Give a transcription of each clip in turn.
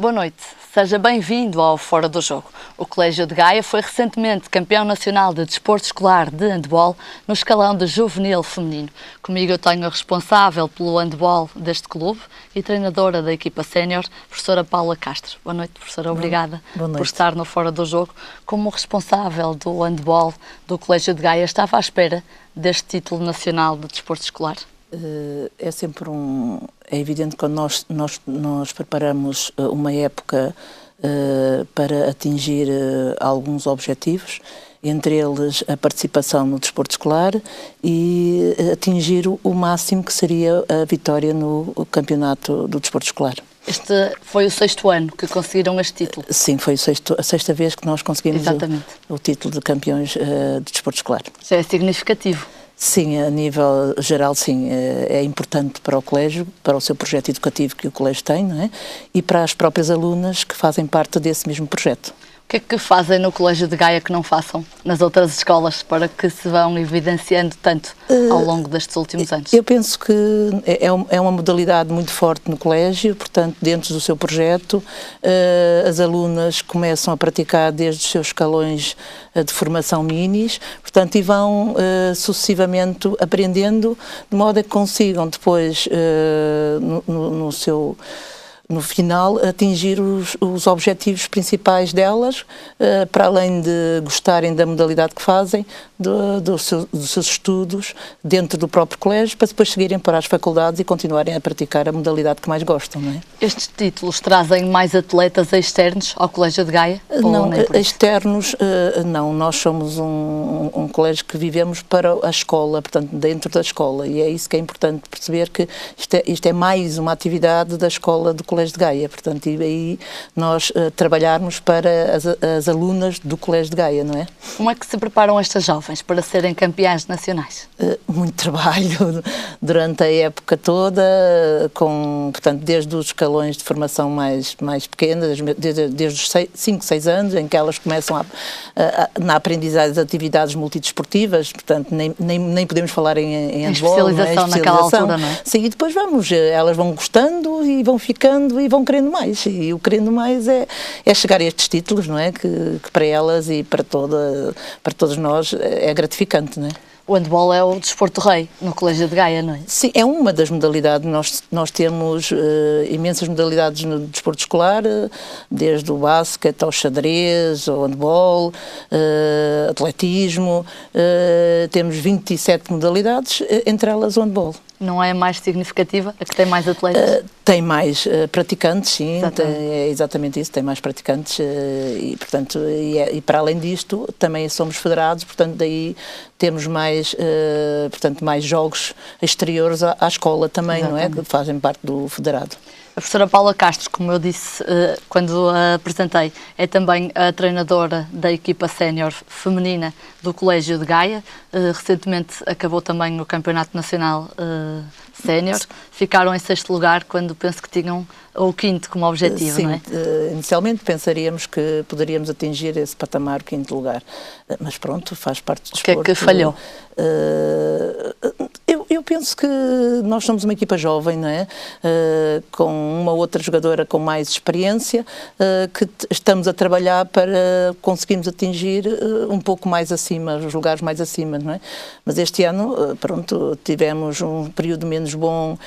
Boa noite, seja bem-vindo ao Fora do Jogo. O Colégio de Gaia foi recentemente campeão nacional de desporto escolar de handball no escalão de juvenil feminino. Comigo eu tenho a responsável pelo handball deste clube e treinadora da equipa sénior, professora Paula Castro. Boa noite, professora, obrigada por estar no Fora do Jogo. Como responsável do handball do Colégio de Gaia, estava à espera deste título nacional de desporto escolar? É sempre é evidente que quando nós preparamos uma época para atingir alguns objetivos, entre eles a participação no desporto escolar e atingir o máximo que seria a vitória no campeonato do desporto escolar. Este foi o 6º ano que conseguiram este título? Sim, foi a sexta vez que nós conseguimos o título de campeões de desporto escolar. Já é significativo. Sim, a nível geral, sim, é importante para o colégio, para o seu projeto educativo que o colégio tem, não é? E para as próprias alunas que fazem parte desse mesmo projeto. O que é que fazem no Colégio de Gaia que não façam nas outras escolas para que se vão evidenciando tanto ao longo destes últimos anos? Eu penso que é uma modalidade muito forte no colégio, portanto, dentro do seu projeto, as alunas começam a praticar desde os seus escalões de formação minis, portanto, e vão sucessivamente aprendendo, de modo a que consigam depois, no final, atingir os objetivos principais delas, para além de gostarem da modalidade que fazem, dos seus estudos dentro do próprio colégio, para depois seguirem para as faculdades e continuarem a praticar a modalidade que mais gostam, não é? Estes títulos trazem mais atletas externos ao Colégio de Gaia? Não, externos não. Nós somos um colégio que vivemos para a escola, portanto, dentro da escola, e é isso que é importante perceber, que isto é mais uma atividade da escola do Colégio de Gaia, portanto, e aí nós trabalharmos para as alunas do Colégio de Gaia, não é? Como é que se preparam estas jovens para serem campeãs nacionais? Muito trabalho durante a época toda, portanto, desde os escalões de formação mais pequenas, desde os 5, 6 anos, em que elas começam na aprendizagem de atividades multidesportivas, portanto, nem podemos falar em handball, especialização, não é? Naquela altura, não é? Sim, e depois elas vão gostando e vão ficando e vão querendo mais, e o querendo mais é chegar a estes títulos, não é? Que para elas e para todos nós é gratificante, não é? O handball é o desporto rei no Colégio de Gaia, não é? Sim, é uma das modalidades. Nós temos imensas modalidades no desporto escolar, desde o basquete ao xadrez, ao handball, atletismo. Temos 27 modalidades, entre elas o handball. Não é a mais significativa, a que tem mais atletas? Tem mais praticantes, sim, é exatamente isso, tem mais praticantes e, portanto, e para além disto também somos federados, portanto, daí temos mais jogos exteriores à escola também, exatamente. Não é? Que fazem parte do federado. A professora Paula Castro, como eu disse quando a apresentei, é também a treinadora da equipa sénior feminina do Colégio de Gaia. Recentemente acabou também o Campeonato Nacional Sénior. Ficaram em 6º lugar, quando penso que tinham o 5º como objetivo, sim, não é? Inicialmente pensaríamos que poderíamos atingir esse patamar, o 5º lugar. Mas pronto, faz parte do desporto. O que é que falhou? Eu penso que nós somos uma equipa jovem, não é? Com uma outra jogadora com mais experiência, que estamos a trabalhar para conseguirmos atingir um pouco mais acima, os lugares mais acima, não é? Mas este ano, pronto, tivemos um período menos bom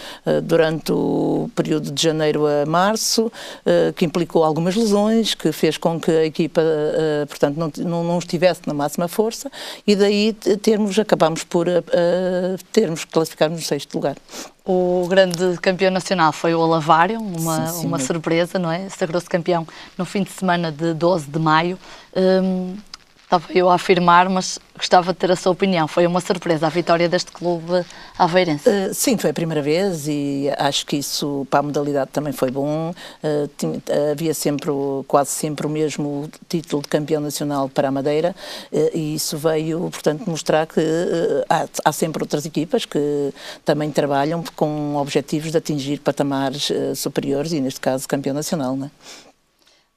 durante o período de janeiro a março, que implicou algumas lesões, que fez com que a equipa, portanto, não estivesse na máxima força, e daí acabámos por classificarmos no 6º lugar. O grande campeão nacional foi o Alavário, uma surpresa, não é? Sagrou-se campeão no fim de semana de 12 de maio. Estava eu a afirmar, mas gostava de ter a sua opinião. Foi uma surpresa a vitória deste clube aveirense? Sim, foi a primeira vez e acho que isso para a modalidade também foi bom. Havia quase sempre o mesmo título de campeão nacional para a Madeira e isso veio, portanto, mostrar que há sempre outras equipas que também trabalham com objetivos de atingir patamares superiores e, neste caso, campeão nacional, não é?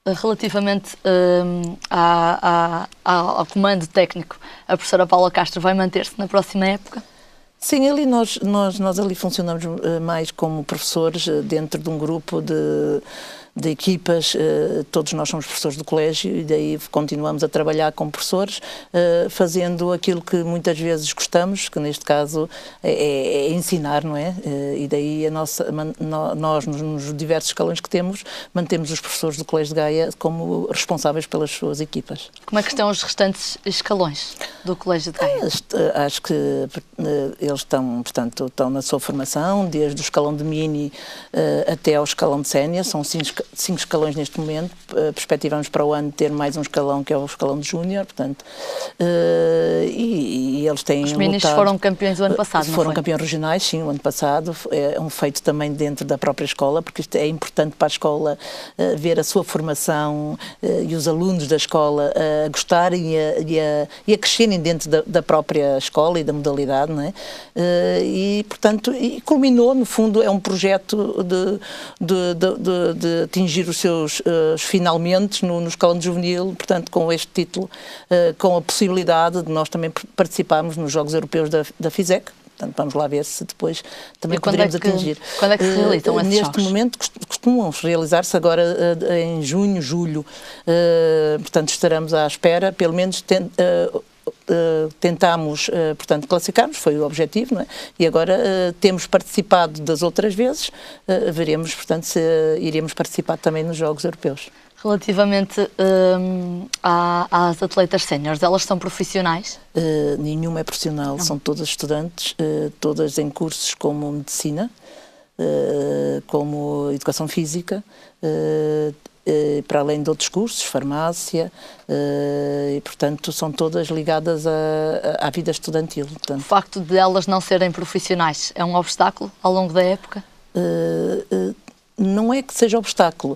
Relativamente ao comando técnico, a professora Paula Castro vai manter-se na próxima época? Sim, ali nós ali funcionamos mais como professores dentro de um grupo de equipas, todos nós somos professores do colégio e daí continuamos a trabalhar com professores, fazendo aquilo que muitas vezes gostamos, que neste caso é ensinar, não é? E daí nós, nos diversos escalões que temos, mantemos os professores do Colégio de Gaia como responsáveis pelas suas equipas. Como é que estão os restantes escalões do Colégio de Gaia? Acho que eles estão, portanto, estão na sua formação, desde o escalão de mini até ao escalão de sénior, são cinco escalões neste momento, perspectivamos para o ano ter mais um escalão que é o escalão de júnior, portanto, e eles têm Os minis foram campeões o ano passado, não foi? Foram campeões regionais, sim, o ano passado, é um feito também dentro da própria escola, porque isto é importante para a escola ver a sua formação e os alunos da escola a gostarem e a crescerem dentro da própria escola e da modalidade, não é? E, portanto, culminou, no fundo, é um projeto de atingir os seus finalmente no escalão juvenil, portanto, com este título, com a possibilidade de nós também participarmos nos Jogos Europeus da FISEC. Portanto, vamos lá ver se depois também poderemos atingir. Quando é que se realizam esses Neste momento costumam realizar-se agora em junho, julho. Portanto, estaremos à espera, pelo menos tentámos, portanto, classificarmos, foi o objetivo, não é? E agora temos participado das outras vezes, veremos, portanto, se iremos participar também nos Jogos Europeus. Relativamente às atletas séniores, elas são profissionais? Nenhuma é profissional, são todas estudantes, todas em cursos como medicina, como educação física, para além de outros cursos, farmácia, e portanto são todas ligadas à vida estudantil. Portanto. O facto de elas não serem profissionais é um obstáculo ao longo da época? Não é que seja obstáculo,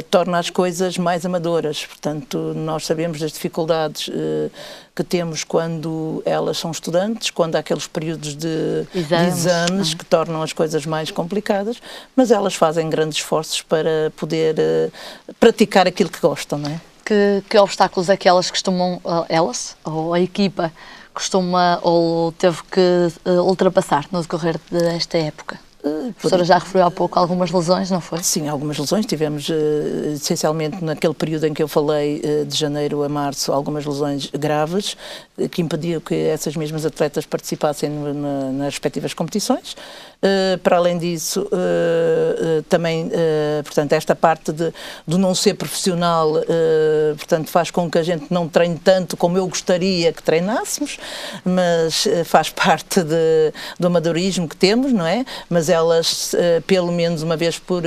torna as coisas mais amadoras, portanto nós sabemos das dificuldades que temos quando elas são estudantes, quando há aqueles períodos de exames que tornam as coisas mais complicadas, mas elas fazem grandes esforços para poder praticar aquilo que gostam, não é? Que obstáculos é que elas costumam, elas, ou a equipa, costuma ou teve que ultrapassar no decorrer desta época? A professora já referiu há pouco algumas lesões, não foi? Sim, algumas lesões. Tivemos, essencialmente, naquele período em que eu falei, de janeiro a março, algumas lesões graves, que impediam que essas mesmas atletas participassem nas respectivas competições. Para além disso, também, portanto, esta parte do não ser profissional, portanto, faz com que a gente não treine tanto como eu gostaria que treinássemos, mas faz parte do amadorismo que temos, não é? Mas elas, pelo menos uma vez por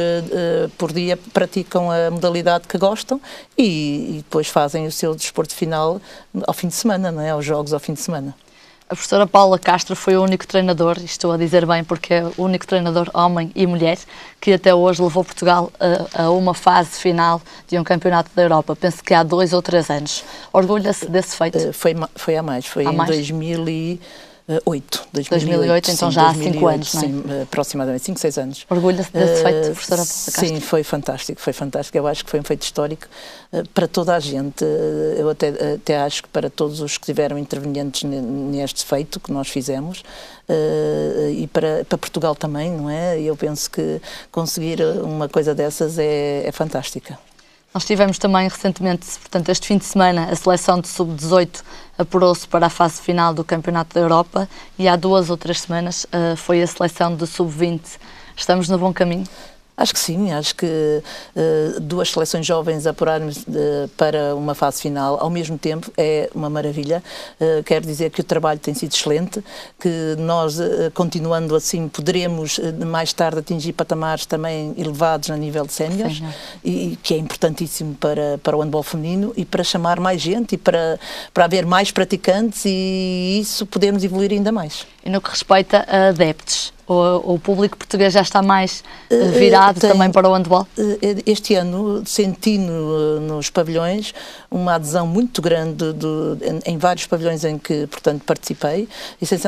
dia, praticam a modalidade que gostam e depois fazem o seu desporto final ao fim de semana, não é? Aos jogos ao fim de semana. A professora Paula Castro foi o único treinador, e estou a dizer bem porque é o único treinador, homem e mulher, que até hoje levou Portugal a uma fase final de um campeonato da Europa. Penso que há 2 ou 3 anos. Orgulha-se desse feito? Foi há mais, foi em 2008. 2008, então sim, já há 5 anos, não é? Sim, aproximadamente 5, 6 anos. Orgulha-se desse feito, professora Paula Castro? Sim, foi fantástico. Eu acho que foi um feito histórico para toda a gente. Eu até acho que para todos os que tiveram intervenientes neste feito que nós fizemos, e para Portugal também, não é? Eu penso que conseguir uma coisa dessas é fantástica. Nós tivemos também recentemente, portanto, este fim de semana, a seleção de sub-18 apurou-se para a fase final do Campeonato da Europa e há 2 ou 3 semanas foi a seleção de sub-20. Estamos no bom caminho? Acho que sim, acho que 2 seleções jovens apurarmos para uma fase final ao mesmo tempo é uma maravilha. Quero dizer que o trabalho tem sido excelente, que nós, continuando assim, poderemos mais tarde atingir patamares também elevados a nível de séniores, e que é importantíssimo para o handball feminino e para chamar mais gente e para haver mais praticantes e isso podemos evoluir ainda mais. E no que respeita a adeptos? O público português já está mais virado também para o handball? Este ano senti nos pavilhões uma adesão muito grande em vários pavilhões em que, portanto, participei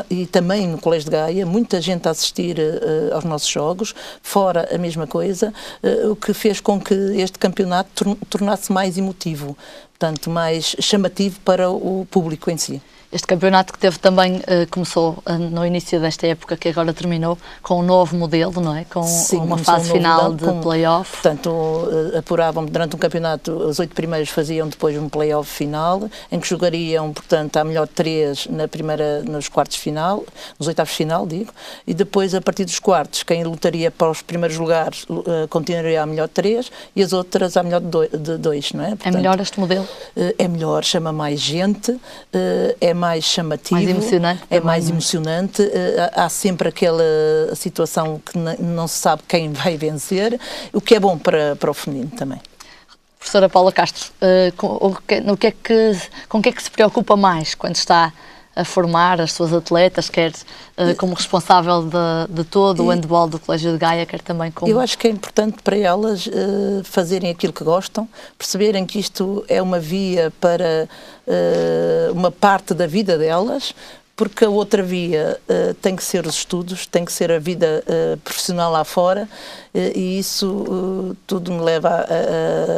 e também no Colégio de Gaia, muita gente a assistir aos nossos jogos, fora a mesma coisa, o que fez com que este campeonato tornasse mais emotivo, portanto, mais chamativo para o público em si. Este campeonato que teve também, começou no início desta época, que agora terminou, com um novo modelo, não é? Com Sim, uma fase final de play-off. Portanto, apuravam durante um campeonato, os 8 primeiros faziam depois um play-off final, em que jogariam, portanto, à melhor 3 nos quartos de final, nos oitavos de final, digo, e depois, a partir dos quartos, quem lutaria para os primeiros lugares continuaria à melhor 3 e as outras à melhor de 2, não é? Portanto, é melhor este modelo? É melhor, chama mais gente, é mais chamativo, mais emocionante, é mais emocionante, há sempre aquela situação que não se sabe quem vai vencer, o que é bom para o feminino também. Professora Paula Castro, com que é que se preocupa mais quando está a formar as suas atletas, quer como responsável de todo o handball do Colégio de Gaia, quer também como... Eu acho que é importante para elas fazerem aquilo que gostam, perceberem que isto é uma via para uma parte da vida delas, porque a outra via tem que ser os estudos, tem que ser a vida profissional lá fora, e isso tudo me leva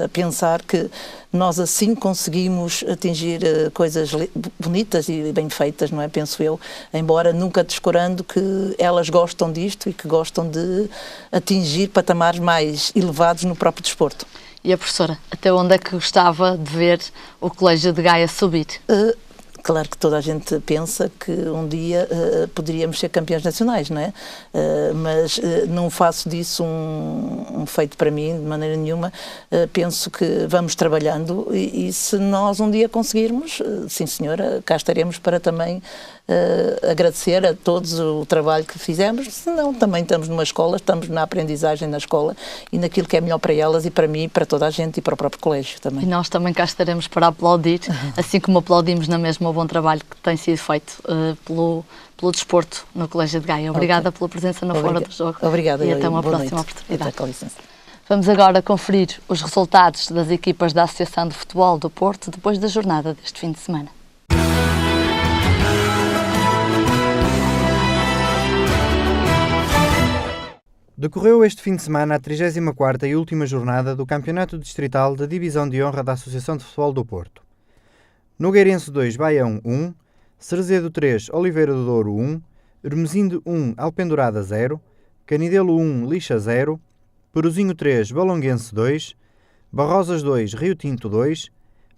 a pensar que nós assim conseguimos atingir coisas bonitas e bem feitas, não é? Penso eu, embora nunca descurando que elas gostam disto e que gostam de atingir patamares mais elevados no próprio desporto. E a professora, até onde é que gostava de ver o Colégio de Gaia subir? Claro que toda a gente pensa que um dia poderíamos ser campeões nacionais, não é? Mas não faço disso um feito para mim, de maneira nenhuma. Penso que vamos trabalhando e se nós um dia conseguirmos, sim senhora, cá estaremos para também agradecer a todos o trabalho que fizemos. Senão também estamos numa escola, estamos na aprendizagem na escola e naquilo que é melhor para elas e para mim, para toda a gente e para o próprio colégio também. E nós também cá estaremos para aplaudir, assim como aplaudimos na mesma o bom trabalho que tem sido feito pelo desporto no Colégio de Gaia. Obrigada pela presença na Fora do Jogo. Obrigada. E até uma próxima noite. oportunidade. Até, com licença. Vamos agora conferir os resultados das equipas da Associação de Futebol do Porto depois da jornada deste fim de semana. Decorreu este fim de semana a 34ª e última jornada do Campeonato Distrital da Divisão de Honra da Associação de Futebol do Porto. Nogueirense 2, Baião 1, Cerezedo 3, Oliveira do Douro 1, Hermesinde 1, Alpendurada 0, Canidelo 1, Lixa 0, Peruzinho 3, Balonguense 2, Barrosas 2, Rio Tinto 2,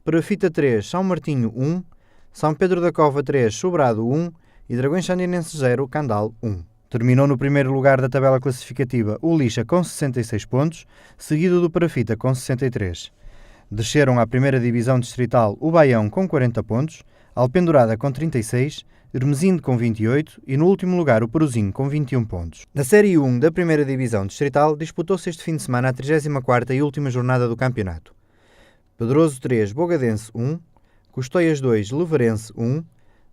Perafita 3, São Martinho 1, São Pedro da Cova 3, Sobrado 1 e Dragões Sandinenses 0, Candal 1. Terminou no primeiro lugar da tabela classificativa o Lixa com 66 pontos, seguido do Perafita com 63. Desceram à primeira divisão distrital o Baião com 40 pontos, Alpendurada com 36, Hermesinde com 28 e no último lugar o Peruzinho com 21 pontos. Na Série 1 da primeira divisão distrital disputou-se este fim de semana a 34ª e última jornada do campeonato. Pedroso 3, Bogadense 1, Custóias 2, Leverense 1,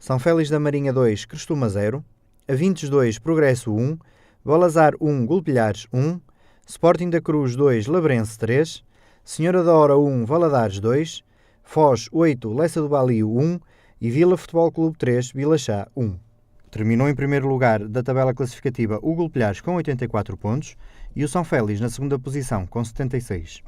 São Félix da Marinha 2, Crestuma 0, Avintes 2, Progresso 1, Balazar 1, Golpilhares 1, Sporting da Cruz 2, Labrense 3, Senhora da Hora 1, Valadares 2, Foz 8, Leça do Balio 1 e Vila Futebol Clube 3, Vila Chá 1. Terminou em primeiro lugar da tabela classificativa o Golpilhares com 84 pontos e o São Félix na segunda posição com 76.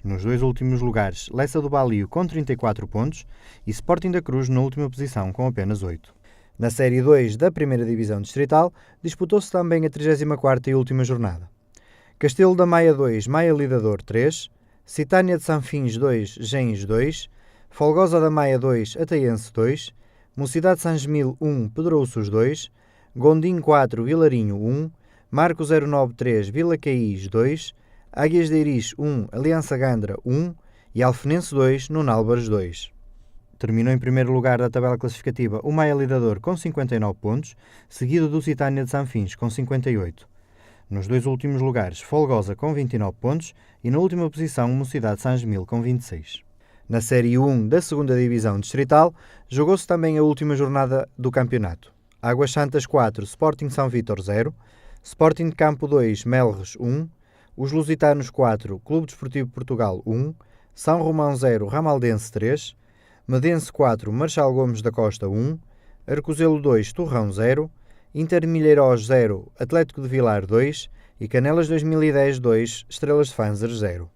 Nos dois últimos lugares, Leça do Balio com 34 pontos e Sporting da Cruz na última posição com apenas 8. Na Série 2 da primeira divisão distrital, disputou-se também a 34ª e última jornada. Castelo da Maia 2, Maia Lidador 3, Citânia de Sanfins 2, Gens 2, Folgosa da Maia 2, Ataiense 2, Mocidade de Sangemil 1, Pedrouços 2, Gondim 4, Vilarinho 1, Marco 093, Vila Caís 2, Águias de Iris 1, Aliança Gandra 1 e Alfenense 2, Nunálvares 2. Terminou em primeiro lugar da tabela classificativa o Maia Lidador com 59 pontos, seguido do Citânia de Sanfins com 58. Nos dois últimos lugares, Folgosa com 29 pontos e na última posição Mocidade de Sangemil com 26. Na Série 1 da segunda divisão distrital, jogou-se também a última jornada do campeonato. Águas Santas 4, Sporting São Vítor 0, Sporting de Campo 2, Melres 1, Os Lusitanos 4, Clube Desportivo Portugal 1, São Romão 0, Ramaldense 3, Medense 4, Marchal Gomes da Costa 1, Arcozelo 2, Torrão 0, Inter Milheirós 0, Atlético de Vilar 2 e Canelas 2010 2, Estrelas de Fanzer 0.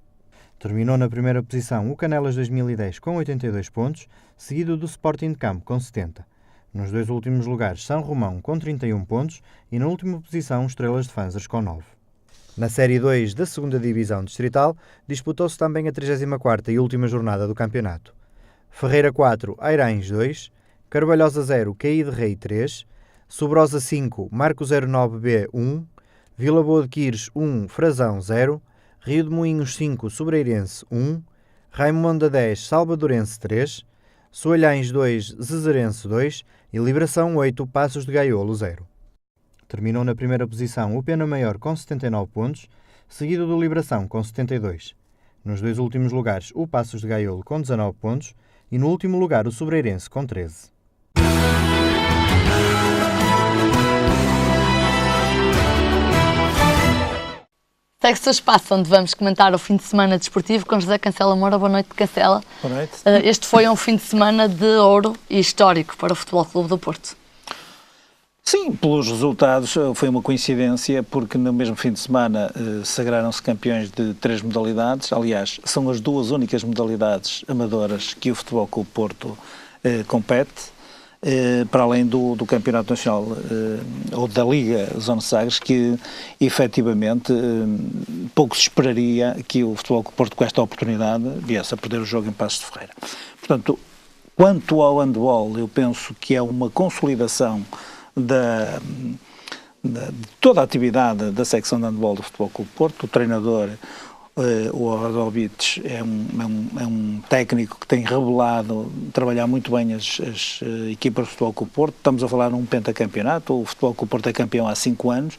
Terminou na primeira posição o Canelas 2010 com 82 pontos, seguido do Sporting de Campo com 70. Nos 2 últimos lugares, São Romão com 31 pontos e na última posição, Estrelas de Fanzas com 9. Na Série 2 da 2ª Divisão Distrital, disputou-se também a 34ª e última jornada do campeonato. Ferreira 4, Airães 2, Carvalhosa 0, Caí de Rei 3, Sobrosa 5, Marco 09B 1, Vila Boa de Quires 1, Frazão 0, Rio de Moinhos 5, Sobreirense 1, Raimonda 10, Salvadorense 3, Soalhães 2, Zezerense 2 e Liberação 8, Passos de Gaiolo 0. Terminou na primeira posição o Pena Maior com 79 pontos, seguido do Liberação com 72. Nos 2 últimos lugares, o Passos de Gaiolo com 19 pontos e no último lugar o Sobreirense com 13. Segue-se o espaço onde vamos comentar o fim de semana desportivo com José Cancela Moura. Boa noite, Cancela. Boa noite. Este foi um fim de semana de ouro e histórico para o Futebol Clube do Porto. Sim, pelos resultados foi uma coincidência, porque no mesmo fim de semana sagraram-se campeões de 3 modalidades. Aliás, são as 2 únicas modalidades amadoras que o Futebol Clube Porto compete, para além do Campeonato Nacional ou da Liga Zona Sagres, que efetivamente pouco se esperaria que o Futebol Clube Porto, com esta oportunidade, viesse a perder o jogo em Passos de Ferreira. Portanto, quanto ao handball, eu penso que é uma consolidação de toda a atividade da secção de handball do Futebol Clube Porto. O treinador, o Rodovich, é um técnico que tem revelado trabalhar muito bem as equipas do Futebol Clube Porto. Estamos a falar num pentacampeonato, o Futebol Clube Porto é campeão há 5 anos.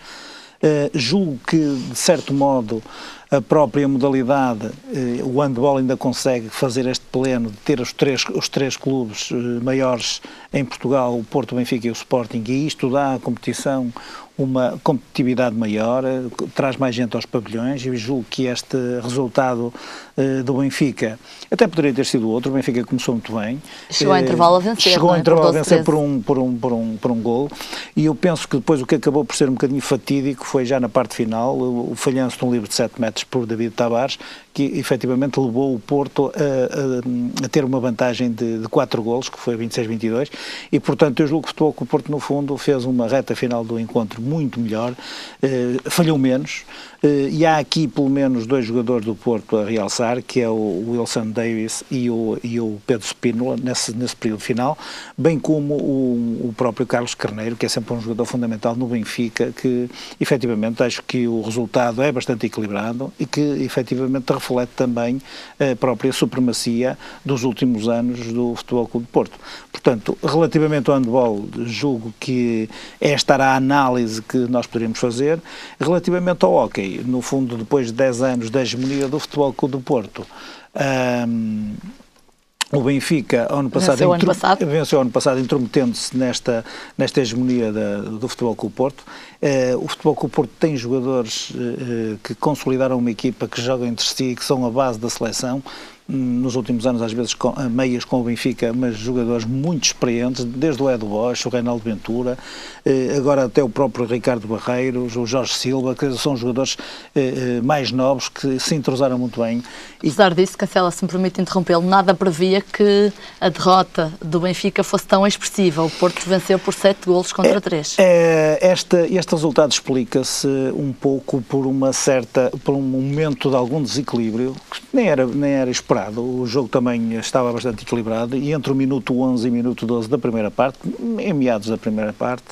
Julgo que, de certo modo, a própria modalidade, o handball ainda consegue fazer este pleno de ter os três clubes maiores em Portugal, o Porto, o Benfica e o Sporting, e isto dá à competição uma competitividade maior, traz mais gente aos pavilhões, e julgo que este resultado do Benfica até poderia ter sido outro. O Benfica começou muito bem. Chegou ao intervalo a vencer. Chegou ao intervalo a vencer por um gol, e eu penso que depois o que acabou por ser um bocadinho fatídico foi já na parte final, o falhanço de um livre de 7 metros por David Tavares, que efetivamente levou o Porto a ter uma vantagem de 4 golos, que foi 26-22, e portanto eu julgo que o Futebol Clube Porto, no fundo, fez uma reta final do encontro muito melhor, falhou menos, e há aqui pelo menos 2 jogadores do Porto a realçar, que é o Wilson Davis e o Pedro Spínola, nesse período final, bem como o próprio Carlos Carneiro, que é sempre um jogador fundamental no Benfica, que efetivamente acho que o resultado é bastante equilibrado e que efetivamente reflete também a própria supremacia dos últimos anos do Futebol Clube de Porto. Portanto, relativamente ao handball, julgo que esta era a análise que nós poderíamos fazer. Relativamente ao hóquei, no fundo, depois de 10 anos da hegemonia do Futebol Clube do Porto, o Benfica, venceu ano passado, intrometendo-se nesta hegemonia do Futebol Clube Porto. O Futebol Clube Porto tem jogadores que consolidaram uma equipa, que jogam entre si, que são a base da seleção. Nos últimos anos, às vezes, meias com o Benfica, mas jogadores muito experientes, desde o Edu Bosch, o Reinaldo Ventura, agora até o próprio Ricardo Barreiros, o Jorge Silva, que são jogadores mais novos, que se entrosaram muito bem. Apesar disso, Cancela, se me permite interrompê-lo, nada previa que a derrota do Benfica fosse tão expressiva. O Porto venceu por 7 golos contra 3. Este resultado explica-se um pouco por um momento de algum desequilíbrio, que nem era esperado. O jogo também estava bastante equilibrado, e entre o minuto 11 e o minuto 12 da primeira parte, em meados da primeira parte,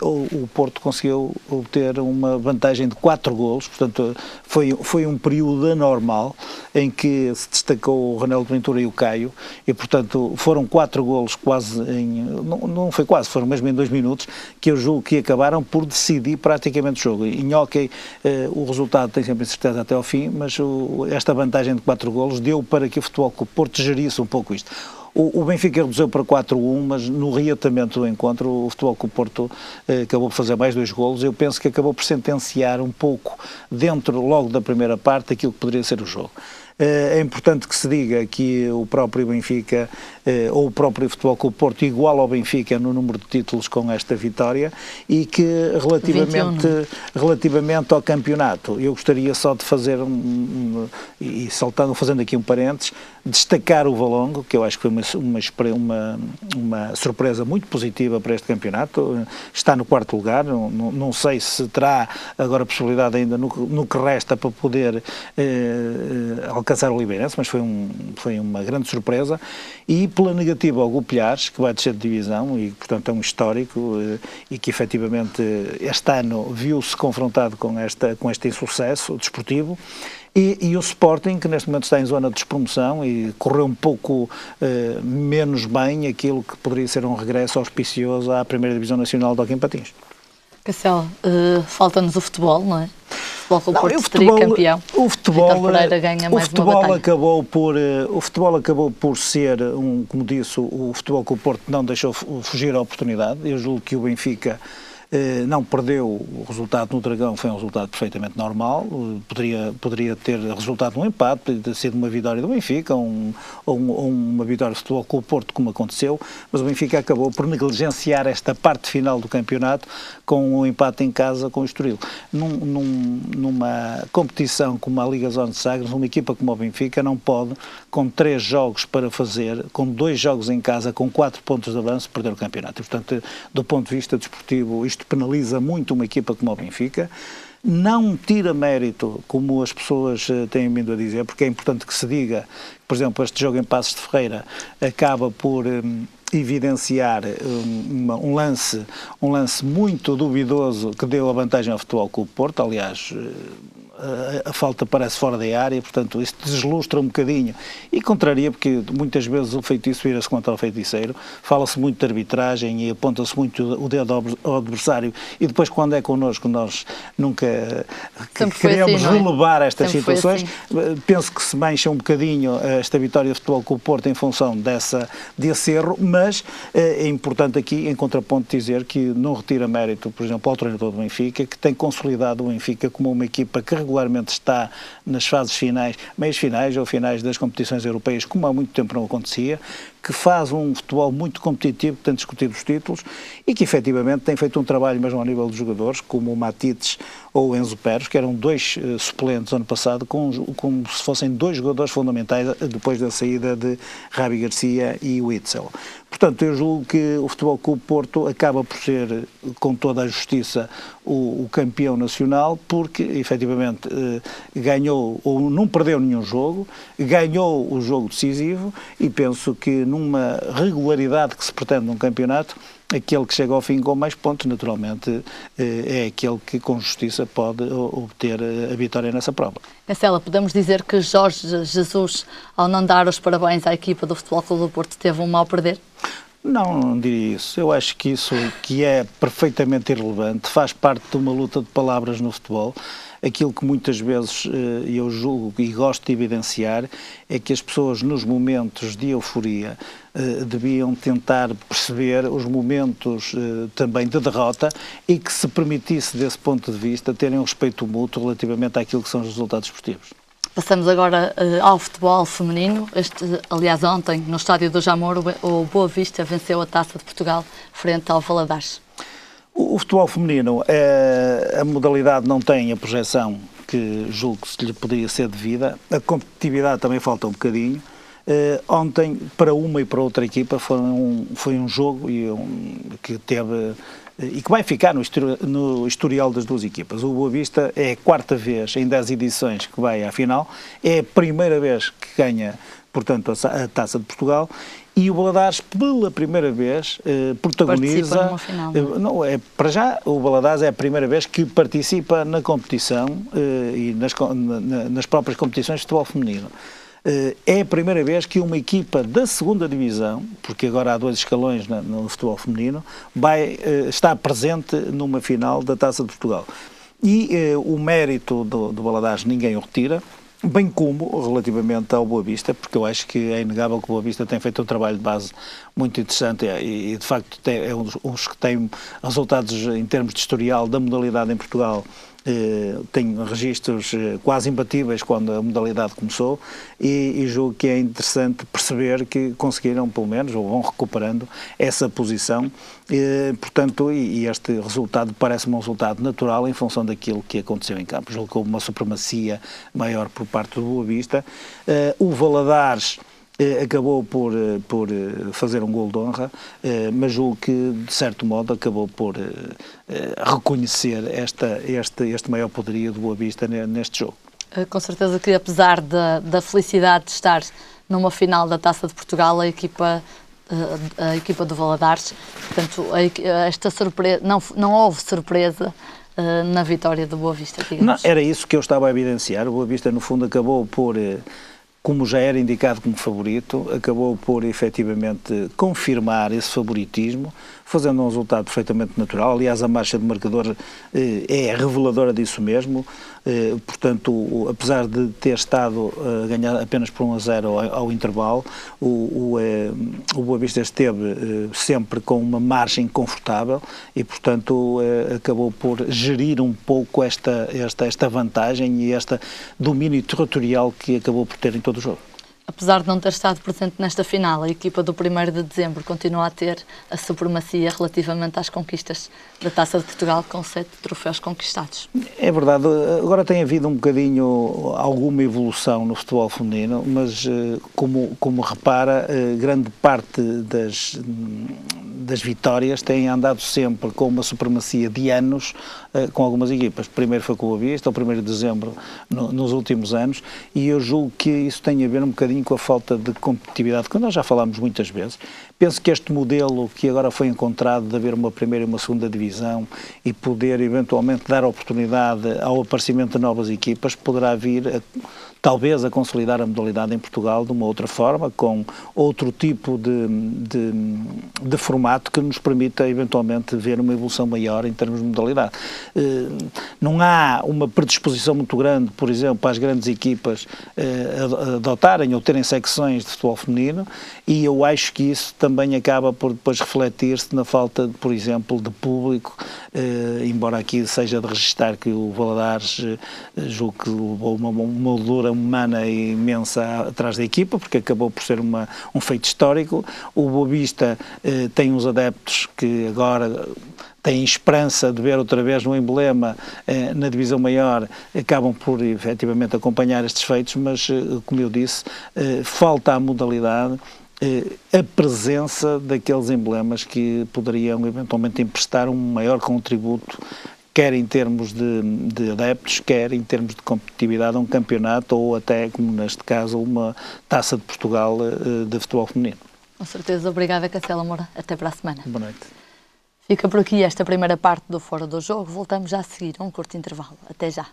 o Porto conseguiu obter uma vantagem de 4 golos. Portanto, foi um período anormal em que se destacou o Reinaldo Ventura e o Caio, e portanto foram 4 golos quase não foi quase, foram mesmo em 2 minutos, que eu julgo que acabaram por decidir praticamente o jogo. Em hóquei, o resultado tem sempre incerteza até ao fim, mas esta vantagem de 4 golos deu para que o Futebol Clube Porto gerisse um pouco isto. O Benfica reduziu para 4-1, mas no reatamento do encontro o Futebol Clube Porto acabou por fazer mais 2 golos. Eu penso que acabou por sentenciar um pouco, logo da primeira parte, aquilo que poderia ser o jogo. É importante que se diga que o próprio Benfica ou o próprio Futebol Clube Porto iguala ao Benfica no número de títulos com esta vitória e que relativamente ao campeonato, eu gostaria só de fazer fazendo aqui um parênteses, destacar o Valongo, que eu acho que foi uma surpresa muito positiva para este campeonato, está no quarto lugar, não sei se terá agora a possibilidade ainda no que resta para poder alcançar o Oliveirense, mas foi uma grande surpresa, e pela negativa ao Golpilhares, que vai descer de divisão e portanto é um histórico e que efetivamente este ano viu-se confrontado com este insucesso desportivo. E o Sporting, que neste momento está em zona de despromoção e correu um pouco menos bem aquilo que poderia ser um regresso auspicioso à Primeira Divisão Nacional de Hóquei em Patins. Castelo, falta-nos o futebol, não é? O futebol com o Porto tricampeão. O futebol ganha mais uma batalha. O futebol acabou por ser, como disse, o futebol com o Porto não deixou fugir a oportunidade. Eu julgo que o Benfica não perdeu o resultado no Dragão, foi um resultado perfeitamente normal, poderia ter resultado num empate, poderia ter sido uma vitória do Benfica ou uma vitória do Futebol Clube Porto, como aconteceu, mas o Benfica acabou por negligenciar esta parte final do campeonato com um empate em casa com o Estoril. Numa competição como a Liga Zona de Sagres, uma equipa como o Benfica não pode, com 3 jogos para fazer, com 2 jogos em casa, com 4 pontos de avanço, perder o campeonato. E, portanto, do ponto de vista desportivo, isto penaliza muito uma equipa como o Benfica, não tira mérito, como as pessoas têm vindo a dizer, porque é importante que se diga, por exemplo, este jogo em Passos de Ferreira acaba por evidenciar um lance muito duvidoso que deu a vantagem ao Futebol Clube Porto, aliás, a falta parece fora da área, portanto isso deslustra um bocadinho e contraria, porque muitas vezes o feitiço vira-se contra o feiticeiro, fala-se muito de arbitragem e aponta-se muito o dedo ao adversário e depois quando é connosco nós nunca queremos assim, relevar estas situações. Assim. Penso que se mancha um bocadinho esta vitória do Futebol Clube Porto em função desse erro, mas é importante aqui em contraponto dizer que não retira mérito, por exemplo, ao treinador do Benfica, que tem consolidado o Benfica como uma equipa que regularmente está nas fases finais, meias finais ou finais das competições europeias, como há muito tempo não acontecia, que faz um futebol muito competitivo, que tem discutido os títulos e que efetivamente tem feito um trabalho mesmo ao nível dos jogadores, como o Matites ou o Enzo Pérez, que eram 2 suplentes ano passado, como se fossem 2 jogadores fundamentais depois da saída de Rabi Garcia e o Witzel. Portanto, eu julgo que o Futebol Clube Porto acaba por ser, com toda a justiça, o campeão nacional, porque efetivamente ganhou ou não perdeu nenhum jogo, ganhou o jogo decisivo e penso que numa regularidade que se pretende num campeonato, aquele que chega ao fim com mais pontos, naturalmente, é aquele que com justiça pode obter a vitória nessa prova. Marcela, podemos dizer que Jorge Jesus, ao não dar os parabéns à equipa do Futebol Clube do Porto, teve um mau perder? Não diria isso. Eu acho que isso que é perfeitamente irrelevante, faz parte de uma luta de palavras no futebol. Aquilo que muitas vezes eu julgo e gosto de evidenciar é que as pessoas nos momentos de euforia deviam tentar perceber os momentos também de derrota e que se permitisse desse ponto de vista terem um respeito mútuo relativamente àquilo que são os resultados esportivos. Passamos agora ao futebol feminino. Aliás, ontem, no estádio do Jamor, o Boa Vista venceu a Taça de Portugal frente ao Valadares. O futebol feminino, a modalidade não tem a projeção que julgo que se lhe poderia ser devida. A competitividade também falta um bocadinho. Ontem, para uma e para outra equipa, foi um jogo que teve e que vai ficar no historial das duas equipas. O Boa Vista é a 4ª vez em 10 edições que vai à final, é a primeira vez que ganha, portanto, a Taça de Portugal, e o Valadares, pela primeira vez, protagoniza... Participa numa final, não? Não, para já, o Valadares é a primeira vez que participa na competição e nas próprias competições de futebol feminino. É a primeira vez que uma equipa da 2ª Divisão, porque agora há 2 escalões no futebol feminino, está presente numa final da Taça de Portugal. E o mérito do Valadares ninguém o retira, bem como relativamente ao Boa Vista, porque eu acho que é inegável que o Boa Vista tem feito um trabalho de base muito interessante e de facto é um dos que tem resultados em termos de historial da modalidade em Portugal tem registros quase imbatíveis quando a modalidade começou e julgo que é interessante perceber que conseguiram, pelo menos, ou vão recuperando essa posição. Portanto, este resultado parece-me um resultado natural em função daquilo que aconteceu em campo. Julgo que houve uma supremacia maior por parte do Boa Vista. O Valadares acabou por fazer um golo de honra, mas julgo que, de certo modo, acabou por reconhecer este maior poderio do Boa Vista neste jogo. Com certeza que, apesar da felicidade de estar numa final da Taça de Portugal, a equipa do Valadares, portanto, esta surpresa, não houve surpresa na vitória do Boa Vista, digamos. Não, era isso que eu estava a evidenciar. O Boa Vista, no fundo, acabou por, como já era indicado como favorito, acabou por efetivamente confirmar esse favoritismo, fazendo um resultado perfeitamente natural. Aliás, a marcha de marcador é reveladora disso mesmo. Portanto, apesar de ter estado a ganhar apenas por 1-0 ao intervalo, o Boa Vista esteve sempre com uma margem confortável e, portanto, acabou por gerir um pouco esta vantagem e este domínio territorial que acabou por ter em todo o jogo. Apesar de não ter estado presente nesta final, a equipa do 1º de dezembro continua a ter a supremacia relativamente às conquistas da Taça de Portugal, com 7 troféus conquistados. É verdade, agora tem havido um bocadinho alguma evolução no futebol feminino, mas como repara, grande parte das vitórias têm andado sempre com uma supremacia de anos com algumas equipas. Primeiro foi com o Boa Vista, o 1º de dezembro nos últimos anos, e eu julgo que isso tem a ver um bocadinho com a falta de competitividade, que nós já falámos muitas vezes. Penso que este modelo que agora foi encontrado de haver uma primeira e uma segunda divisão e poder eventualmente dar oportunidade ao aparecimento de novas equipas poderá vir talvez a consolidar a modalidade em Portugal de uma outra forma, com outro tipo de formato que nos permita eventualmente ver uma evolução maior em termos de modalidade. Não há uma predisposição muito grande, por exemplo, para as grandes equipas adotarem ou terem secções de futebol feminino, e eu acho que isso também acaba por depois refletir-se na falta, por exemplo, de público, embora aqui seja de registar que o Valadares julgo que levou uma moldura humana imensa atrás da equipa, porque acabou por ser um feito histórico. O Boa Vista tem uns adeptos que agora têm esperança de ver outra vez no emblema na divisão maior, acabam por efetivamente acompanhar estes feitos, mas como eu disse, falta a modalidade, a presença daqueles emblemas que poderiam eventualmente emprestar um maior contributo, quer em termos de adeptos, quer em termos de competitividade a um campeonato ou até, como neste caso, uma Taça de Portugal de futebol feminino. Com certeza. Obrigada, Castela Moura. Até para a semana. Boa noite. Fica por aqui esta primeira parte do Fora do Jogo. Voltamos já a seguir a um curto intervalo. Até já.